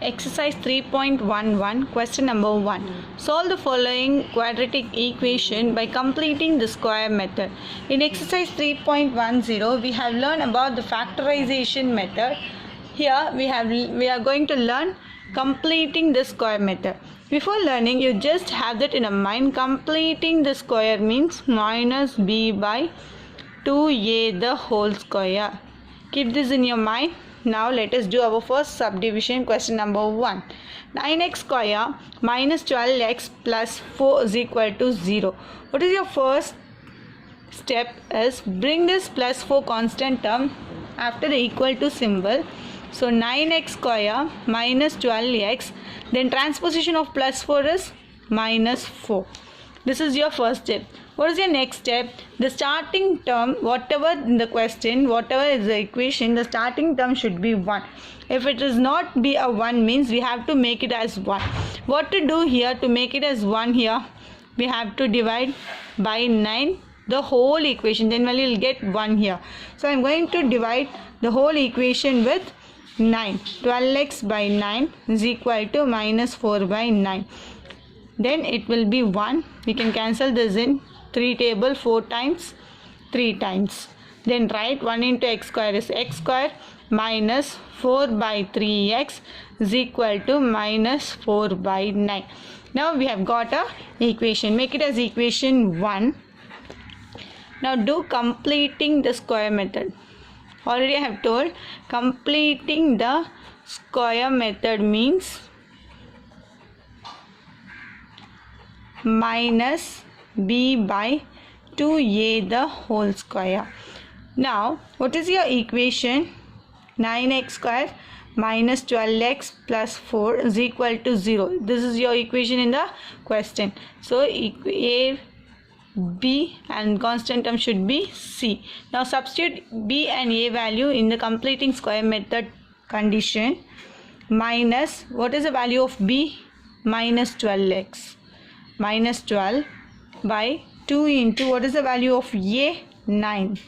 Exercise 3.11, question number 1. Solve the following quadratic equation by completing the square method. In exercise 3.10, we have learned about the factorization method. Here we are going to learn completing the square method. Before learning, you just have that in a mind. Completing the square means minus b by 2a the whole square. Keep this in your mind. Now let us do our first subdivision, question number 1. 9x square minus 12x plus 4 is equal to 0. What is your first step is bring this plus 4 constant term after the equal to symbol. So 9x square minus 12x, then transposition of plus 4 is minus 4. This is your first step. What is your next step? The starting term, whatever in the question, whatever is the equation, the starting term should be 1. If it is not be a 1 means we have to make it as 1. What to do here to make it as 1 here? We have to divide by 9 the whole equation, then we will get 1 here. So I am going to divide the whole equation with 9. 12x by 9 is equal to minus 4 by 9. Then it will be 1. We can cancel this in 3 table 4 times 3 times. Then write 1 into x square is x square minus 4 by 3x is equal to minus 4 by 9. Now we have got a equation. Make it as equation 1. Now do completing the square method. Already I have told completing the square method means minus b by 2a the whole square. Now what is your equation? 9x square minus 12x plus 4 is equal to 0. This is your equation in the question. So a, b and constant term should be c. Now substitute b and a value in the completing square method condition. Minus, what is the value of b? Minus 12x. Minus 12 by 2 into what is the value of a? 9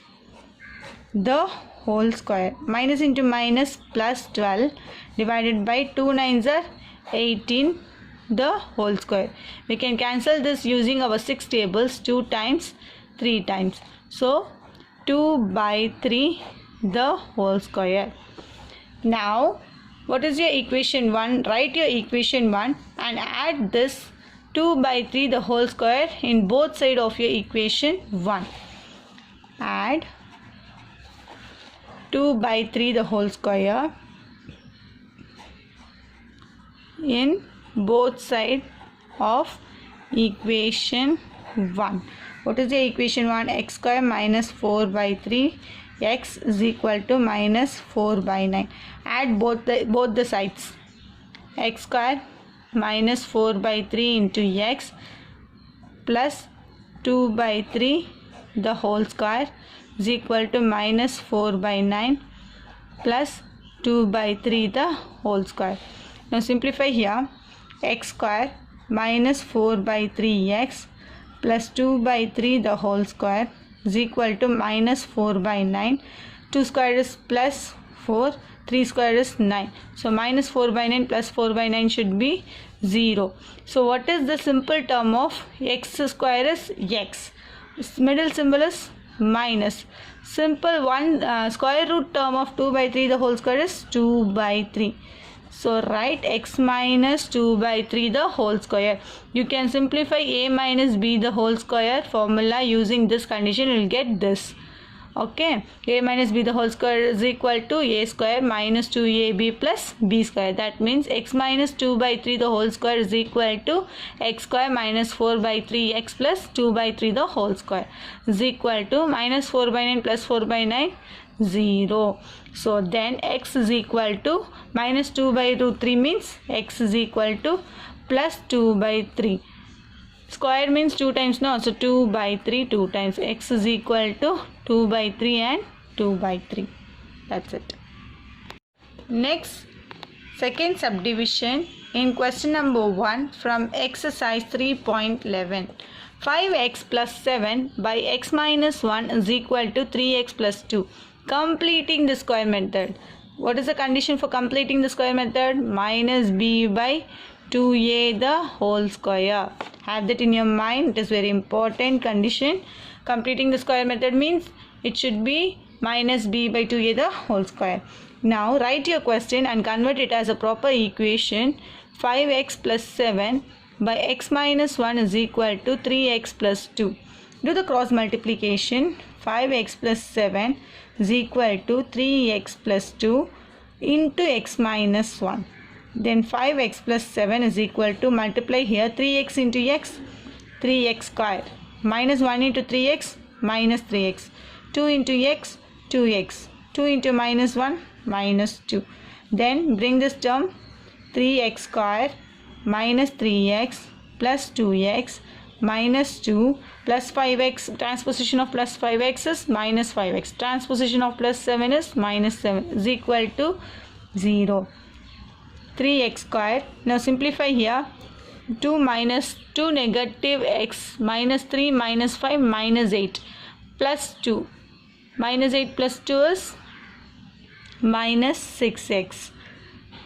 the whole square. Minus into minus plus 12 divided by 2 9s are 18 the whole square. We can cancel this using our 6 tables, 2 times 3 times. So 2 by 3 the whole square. Now what is your equation 1? Write your equation 1 and add this 2 by 3 the whole square in both sides of your equation 1. Add 2 by 3 the whole square in both sides of equation 1. What is the equation 1? X square minus 4 by 3 x is equal to minus 4 by 9. Add both the sides. X square minus 4 by 3 into x plus 2 by 3 the whole square is equal to minus 4 by 9 plus 2 by 3 the whole square. Now simplify here. X square minus 4 by 3x plus 2 by 3 the whole square is equal to minus 4 by 9. 2 square is plus 4. 3 square is 9. So minus 4 by 9 plus 4 by 9 should be 0. So what is the simple term of x square is x. Middle symbol is minus. Simple square root term of 2 by 3 the whole square is 2 by 3. So write x minus 2 by 3 the whole square. You can simplify a minus b the whole square formula using this condition. You will get this. Okay, a minus b the whole square is equal to a square minus 2ab plus b square. That means x minus 2 by 3 the whole square is equal to x square minus 4 by 3x plus 2 by 3 the whole square is equal to minus 4 by 9 plus 4 by 9 0. So then x is equal to minus 2 by root 3 means x is equal to plus 2 by 3. Square means 2 times now, so 2 by 3 2 times. X is equal to 2 by 3 and 2 by 3. That's it. Next, second subdivision in question number 1 from exercise 3.11. 5x plus 7 by x minus 1 is equal to 3x plus 2. Completing the square method. What is the condition for completing the square method? Minus b by 2a the whole square. Have that in your mind. It is very important condition. Completing the square method means it should be minus b by 2a the whole square. Now write your question and convert it as a proper equation. 5x plus 7 by x minus 1 is equal to 3x plus 2. Do the cross multiplication. 5x plus 7 is equal to 3x plus 2 into x minus 1. Then 5x plus 7 is equal to, multiply here, 3x into x, 3x square. Minus 1 into 3x, minus 3x. 2 into x, 2x. 2 into minus 1, minus 2. Then bring this term, 3x square minus 3x plus 2x minus 2 plus 5x. Transposition of plus 5x is minus 5x. Transposition of plus 7 is minus 7 is equal to 0. 3x square. Now simplify here. 2 minus 2 negative x minus 3 minus 5 minus 8 plus 2. Minus 8 plus 2 is minus 6x.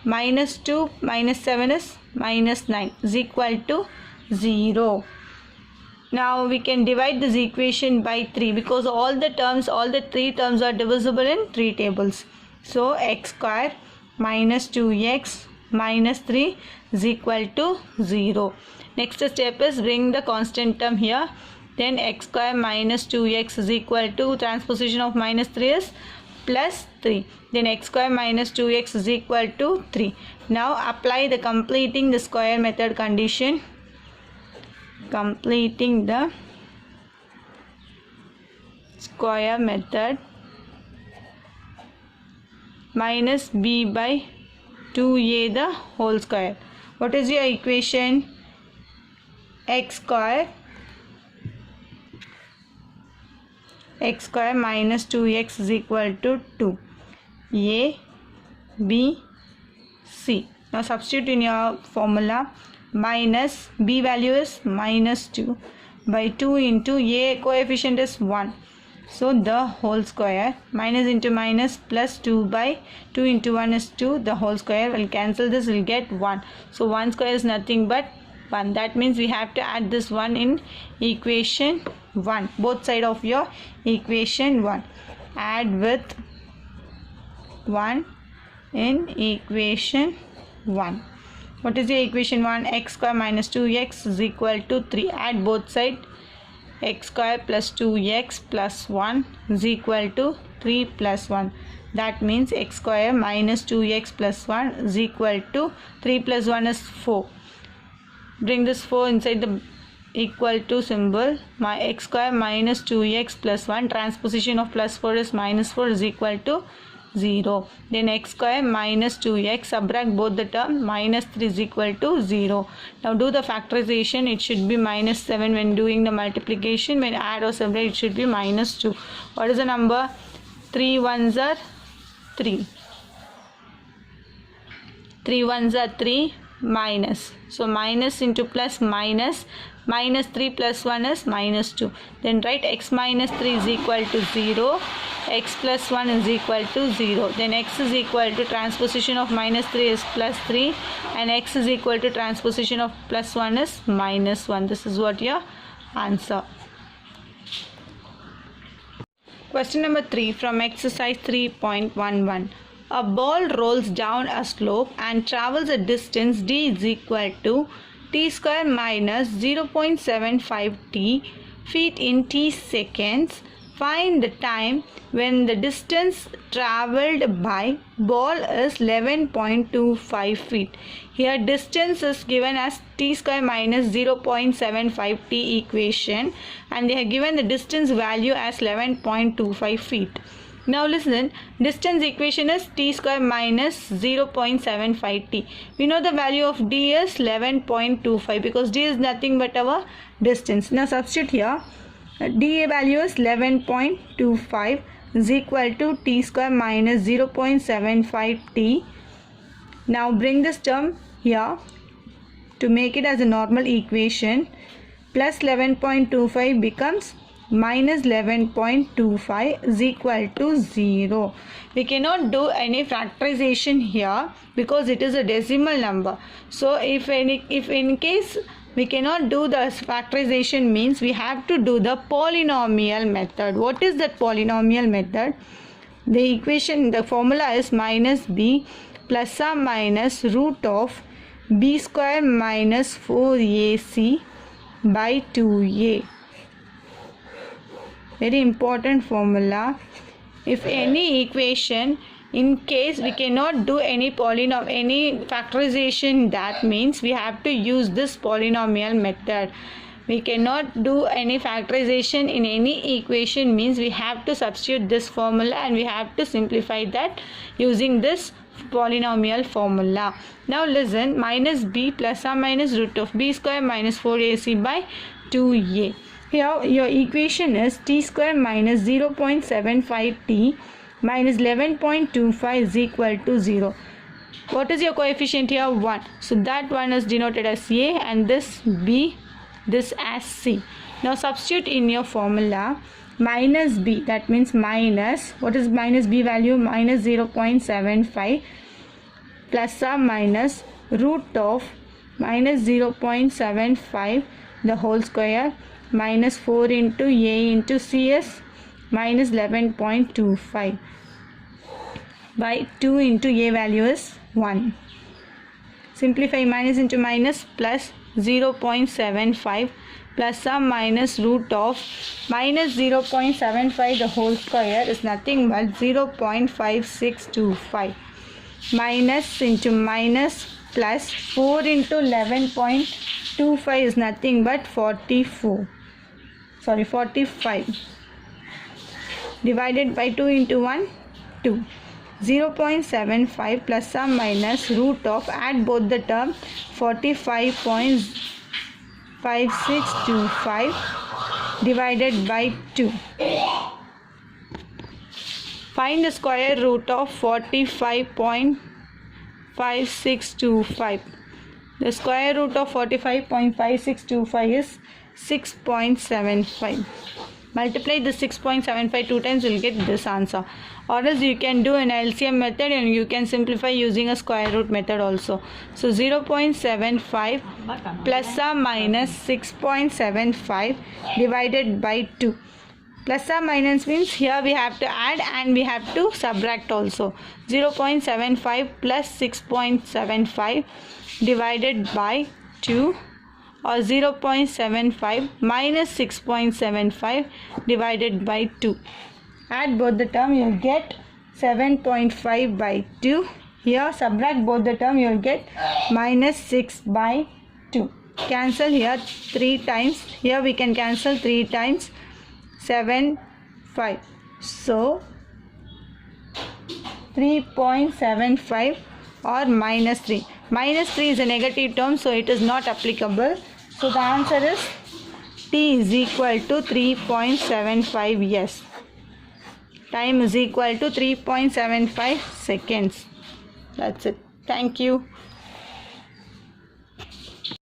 Minus 2 minus 7 is minus 9 is equal to 0. Now we can divide this equation by 3 because all the 3 terms are divisible in 3 tables. So x square minus 2x minus 3 is equal to 0. Next step is bring the constant term here. Then x square minus 2x is equal to, transposition of minus 3 is plus 3. Then x square minus 2x is equal to 3. Now apply the completing the square method condition. Completing the square method. Minus b by 2a the whole square. What is your equation? X square minus 2x is equal to 2. A, B, C. Now substitute in your formula. Minus b value is minus 2 by 2 into a coefficient is 1. So the whole square, minus into minus plus 2 by 2 into 1 is 2. The whole square will cancel this, will get 1. So 1 square is nothing but 1. That means we have to add this 1 in equation 1. Both side of your equation 1. Add with 1 in equation 1. What is the equation 1? X square minus 2x is equal to 3. Add both sides. X square plus 2x plus 1 is equal to 3 plus 1. That means x square minus 2x plus 1 is equal to 3 plus 1 is 4. Bring this 4 inside the equal to symbol. My x square minus 2x plus 1, transposition of plus 4 is minus 4 is equal to 0. Then x square minus 2x, subtract both the term, minus 3 is equal to 0. Now do the factorization. It should be minus 7 when doing the multiplication. When add or subtract, it should be minus 2. What is the number? 3 ones are 3. 3 ones are 3 minus. So minus into plus minus. Minus 3 plus 1 is minus 2. Then write x minus 3 is equal to 0. X plus 1 is equal to 0. Then x is equal to transposition of minus 3 is plus 3. And x is equal to transposition of plus 1 is minus 1. This is what your answer. Question number 3 from exercise 3.11. A ball rolls down a slope and travels a distance d is equal to t square minus 0.75 t feet in t seconds. Find the time when the distance traveled by ball is 11.25 feet. Here distance is given as t square minus 0.75 t equation, and they have given the distance value as 11.25 feet. Now listen, distance equation is t square minus 0.75 t. We know the value of d is 11.25 because d is nothing but our distance. Now substitute here. d value is 11.25 is equal to t square minus 0.75 t. Now bring this term here to make it as a normal equation. Plus 11.25 becomes minus 11.25 is equal to 0. We cannot do any factorization here because it is a decimal number. So if in case we cannot do the factorization, means we have to do the polynomial method. What is that polynomial method? The equation, the formula is minus b plus or minus root of b square minus 4ac by 2a. Very important formula. If any equation, in case we cannot do any factorization, that means we have to use this polynomial method. We cannot do any factorization in any equation, means we have to substitute this formula and we have to simplify that using this polynomial formula. Now listen, minus b plus or minus root of b square minus 4ac by 2a. Here your equation is t square minus 0.75t minus 11.25 is equal to 0. What is your coefficient here? 1. So that one is denoted as a and this b, this as c. Now substitute in your formula minus b, that means minus, what is minus b value? Minus 0.75 plus or minus root of minus 0.75 the whole square minus 4 into a into cs minus 11.25 by 2 into a value is 1. Simplify minus into minus plus 0.75 plus or minus root of minus 0.75 the whole square is nothing but 0.5625 minus into minus plus 4 into 11.25 is nothing but 45 divided by 2 into 1 2. 0.75 plus or minus root of, add both the term, 45.5625 divided by 2. Find the square root of 45.5625. The square root of 45.5625 is 6.75. Multiply the 6.75 2 times, you will get this answer. Or else you can do an LCM method and you can simplify using a square root method also. So 0.75 plus or minus 6.75 divided by 2. Plus or minus means here we have to add and we have to subtract also. 0.75 plus 6.75 divided by 2 or 0.75 minus 6.75 divided by 2. Add both the term, you will get 7.5 by 2. Here subtract both the term, you will get minus 6 by 2. Cancel here 3 times. Here we can cancel 3 times. 7, 5. So 3.75 or minus 3. Minus 3 is a negative term, so it is not applicable. So the answer is t is equal to 3.75. Yes. Time is equal to 3.75 seconds. That's it. Thank you.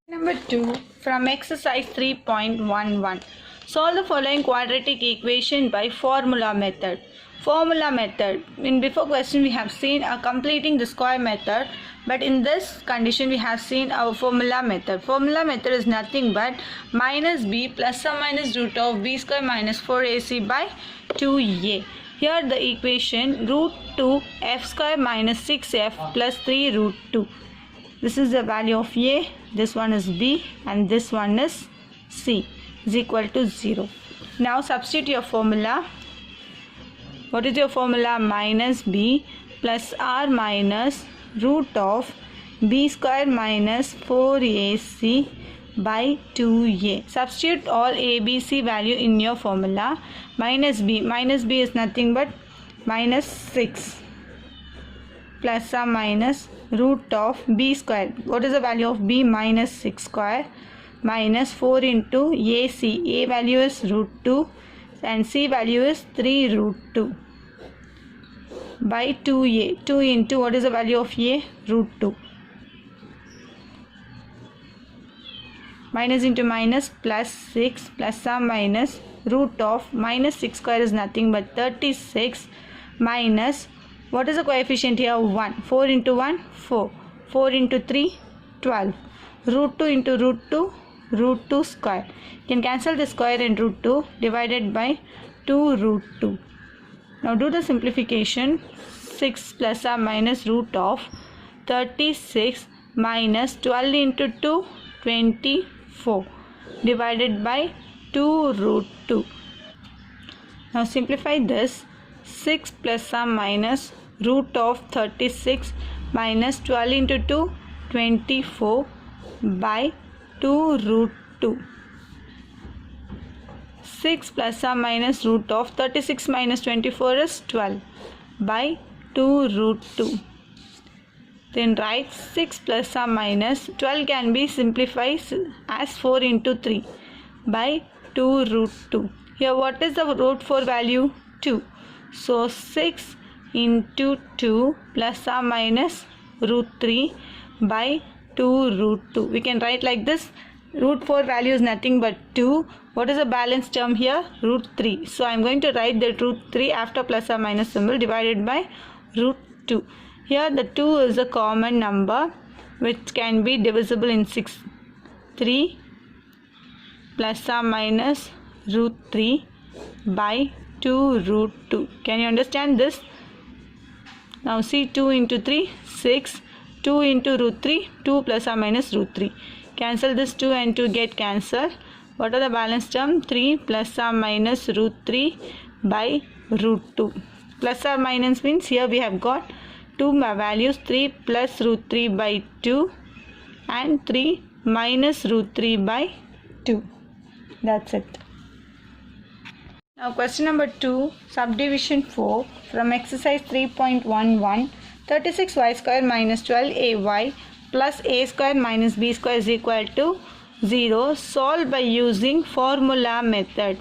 Number 2 from exercise 3.11. Solve the following quadratic equation by formula method. Formula method. In before question we have seen completing the square method, but in this condition we have seen our formula method. Formula method is nothing but minus b plus or minus root of b square minus 4ac by 2a. Here the equation root 2 f square minus 6f plus 3 root 2. This is the value of a, this one is b and this one is c is equal to 0. Now substitute your formula. What is your formula? Minus b plus r minus root of b square minus 4ac by 2a. Substitute all a, b, c value in your formula. Minus b is nothing but minus 6 plus or minus root of b square. What is the value of b? Minus 6 square minus 4 into ac. A value is root 2 and c value is 3 root 2 by 2a. 2 into what is the value of a? Root 2. Minus into minus plus 6 plus or minus root of minus 6 square is nothing but 36 minus, what is the coefficient here? 1. 4 into 1, 4. 4 into 3, 12. Root 2 into root 2, root 2 square. You can cancel the square and root 2 divided by 2 root 2. Now do the simplification. 6 plus or minus root of 36 minus 12 into 2, 24 divided by 2 root 2. Now simplify this. 6 plus or minus root of 36 minus 12 into 2, 24 by 2 root 2. 6 plus or minus root of 36 minus 24 is 12 by 2 root 2. Then write 6 plus or minus 12 can be simplified as 4 into 3 by 2 root 2. Here what is the root 4 value? 2. So 6 into 2 plus or minus root 3 by 2 root 2. We can write like this. Root 4 value is nothing but 2. What is the balance term here? Root 3. So I am going to write the root 3 after plus or minus symbol divided by root 2. Here the 2 is a common number which can be divisible in 6. 3 plus or minus root 3 by 2 root 2. Can you understand this? Now see 2 into 3, 6. 2 into root 3, 2 plus or minus root 3. Cancel this 2 and 2 get cancelled. What are the balance term? 3 plus or minus root 3 by root 2. Plus or minus means here we have got two values, 3 plus root 3 by 2 and 3 minus root 3 by 2. That's it. Now question number 2, subdivision 4 from exercise 3.11, 36y square minus 12ay plus a square minus b square is equal to 0. Solve by using formula method.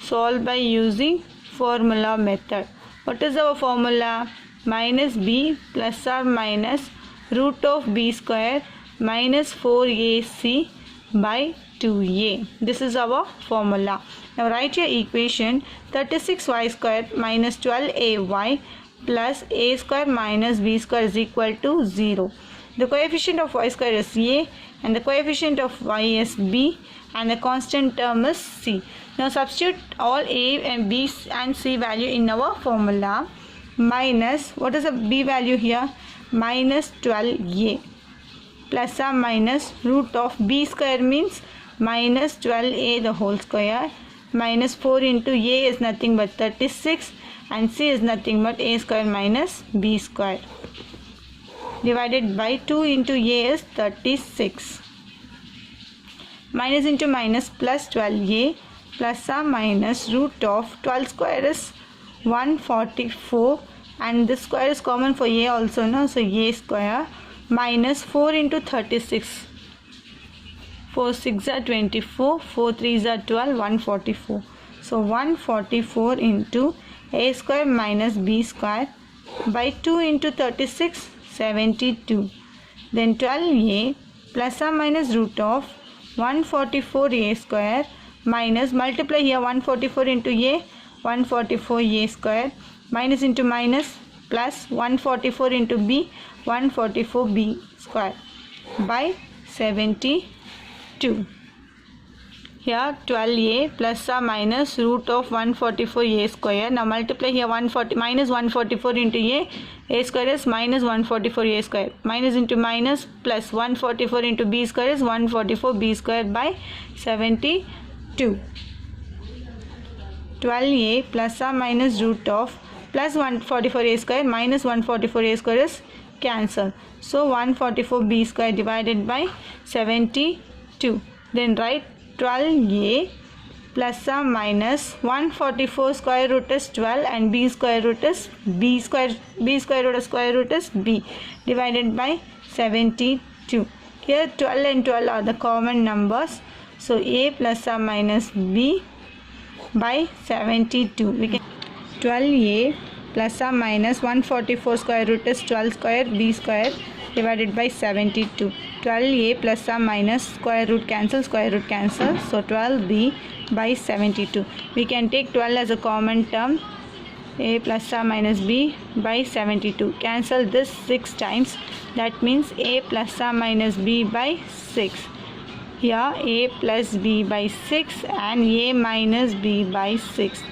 Solve by using formula method. What is our formula? Minus b plus or minus root of b square minus 4ac by 2a. This is our formula. Now write your equation. 36y square minus 12ay plus a square minus b square is equal to 0. The coefficient of y square is a and the coefficient of y is b and the constant term is c. Now substitute all a and b and c value in our formula. Minus, what is the b value here? Minus 12a plus or minus root of b square means minus 12a the whole square minus 4 into a is nothing but 36 and c is nothing but a square minus b square divided by 2 into a is 36. Minus into minus plus 12a plus or minus root of 12 square is 144 and this square is common for a also, no? So a square minus 4 into 36. 4 6 are 24, 4 3 are 12, 144. So 144 into a square minus b square by 2 into 36, 72. Then 12a plus or minus root of 144a square minus, multiply here 144 into a, 144a square minus into minus plus 144 into b, 144b square by 72. Here 12a plus or minus root of 144a square. Now multiply here minus 144 into a square is minus 144a square. Minus into minus plus 144 into b square is 144b square by 72. 12a plus or minus root of plus 144a square minus 144a square is cancel. So 144b square divided by 72. Then write 12a plus or minus 144 square root is 12 and b square root is b square root of square root is b divided by 72. Here 12 and 12 are the common numbers. So a plus or minus b by 72. We can 12a plus or minus 144 square root is 12 square b square divided by 72. 12a plus or minus square root cancel, so 12b by 72. We can take 12 as a common term, a plus or minus b by 72. Cancel this 6 times, that means a plus or minus b by 6. Here a plus b by 6 and a minus b by 6.